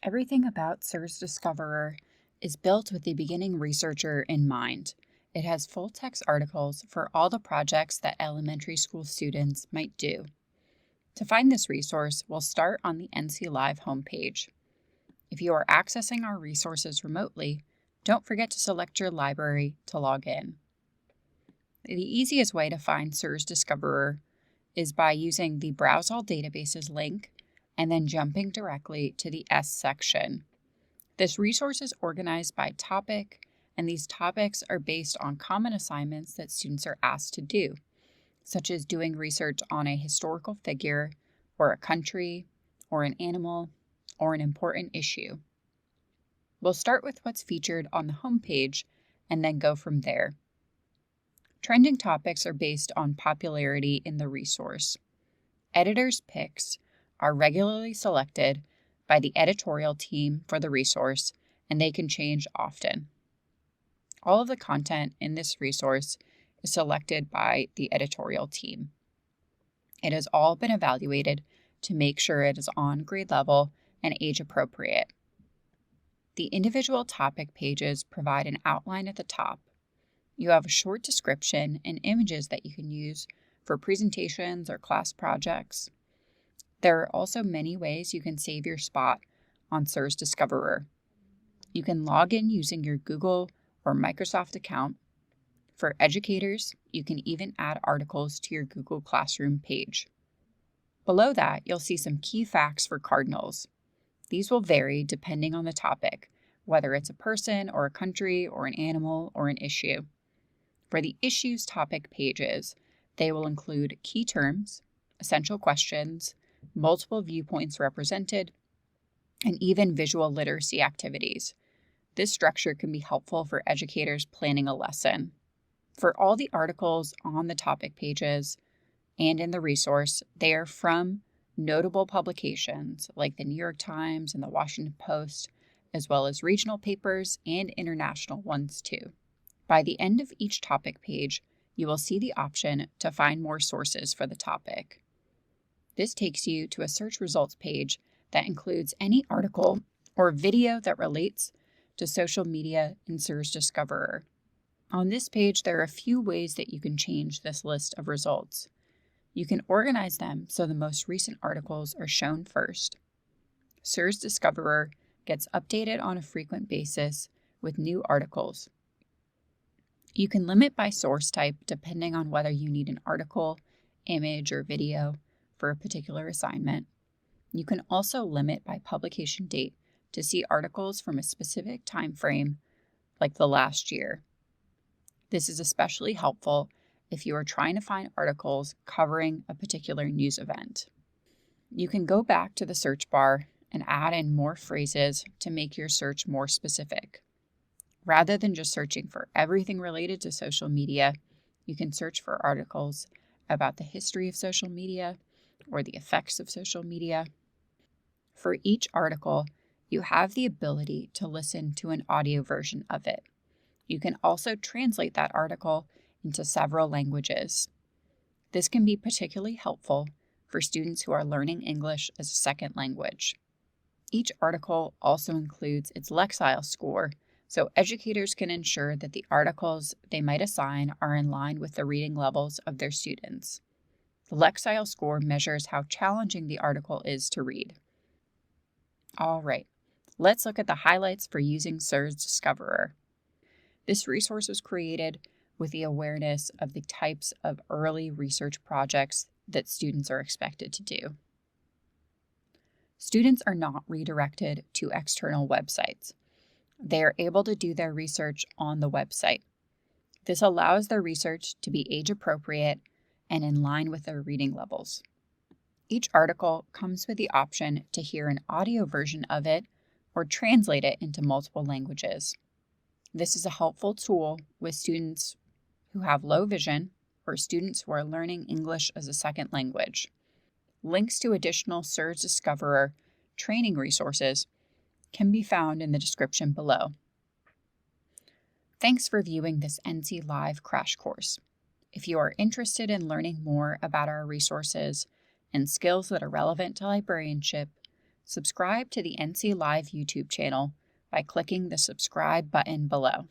Everything about SIRS Discoverer is built with the beginning researcher in mind. It has full text articles for all the projects that elementary school students might do. To find this resource, we'll start on the NC Live homepage. If you are accessing our resources remotely, don't forget to select your library to log in. The easiest way to find SIRS Discoverer is by using the Browse All Databases link and then jumping directly to the S section. This resource is organized by topic, and these topics are based on common assignments that students are asked to do, such as doing research on a historical figure, or a country, or an animal, or an important issue. We'll start with what's featured on the homepage and then go from there. Trending topics are based on popularity in the resource. Editors' picks are regularly selected by the editorial team for the resource, and they can change often. All of the content in this resource is selected by the editorial team. It has all been evaluated to make sure it is on grade level and age appropriate. The individual topic pages provide an outline at the top. You have a short description and images that you can use for presentations or class projects. There are also many ways you can save your spot on SIRS Discoverer. You can log in using your Google or Microsoft account. For educators, you can even add articles to your Google Classroom page. Below that, you'll see some key facts for Cardinals. These will vary depending on the topic, whether it's a person or a country or an animal or an issue. For the issues topic pages, they will include key terms, essential questions, multiple viewpoints represented, and even visual literacy activities. This structure can be helpful for educators planning a lesson. For all the articles on the topic pages and in the resource, they are from notable publications like the New York Times and the Washington Post, as well as regional papers and international ones too. By the end of each topic page, you will see the option to find more sources for the topic. This takes you to a search results page that includes any article or video that relates to social media in SIRS Discoverer. On this page, there are a few ways that you can change this list of results. You can organize them so the most recent articles are shown first. SIRS Discoverer gets updated on a frequent basis with new articles. You can limit by source type depending on whether you need an article, image, or video for a particular assignment. You can also limit by publication date to see articles from a specific time frame, like the last year. This is especially helpful if you are trying to find articles covering a particular news event. You can go back to the search bar and add in more phrases to make your search more specific. Rather than just searching for everything related to social media, you can search for articles about the history of social media or the effects of social media. For each article, you have the ability to listen to an audio version of it. You can also translate that article into several languages. This can be particularly helpful for students who are learning English as a second language. Each article also includes its Lexile score, so educators can ensure that the articles they might assign are in line with the reading levels of their students. The Lexile score measures how challenging the article is to read. All right, let's look at the highlights for using SIRS Discoverer. This resource was created with the awareness of the types of early research projects that students are expected to do. Students are not redirected to external websites. They are able to do their research on the website. This allows their research to be age appropriate and in line with their reading levels. Each article comes with the option to hear an audio version of it or translate it into multiple languages. This is a helpful tool with students who have low vision or students who are learning English as a second language. Links to additional SIRS Discoverer training resources can be found in the description below. Thanks for viewing this NC Live crash course. If you are interested in learning more about our resources and skills that are relevant to librarianship, subscribe to the NC Live YouTube channel by clicking the subscribe button below.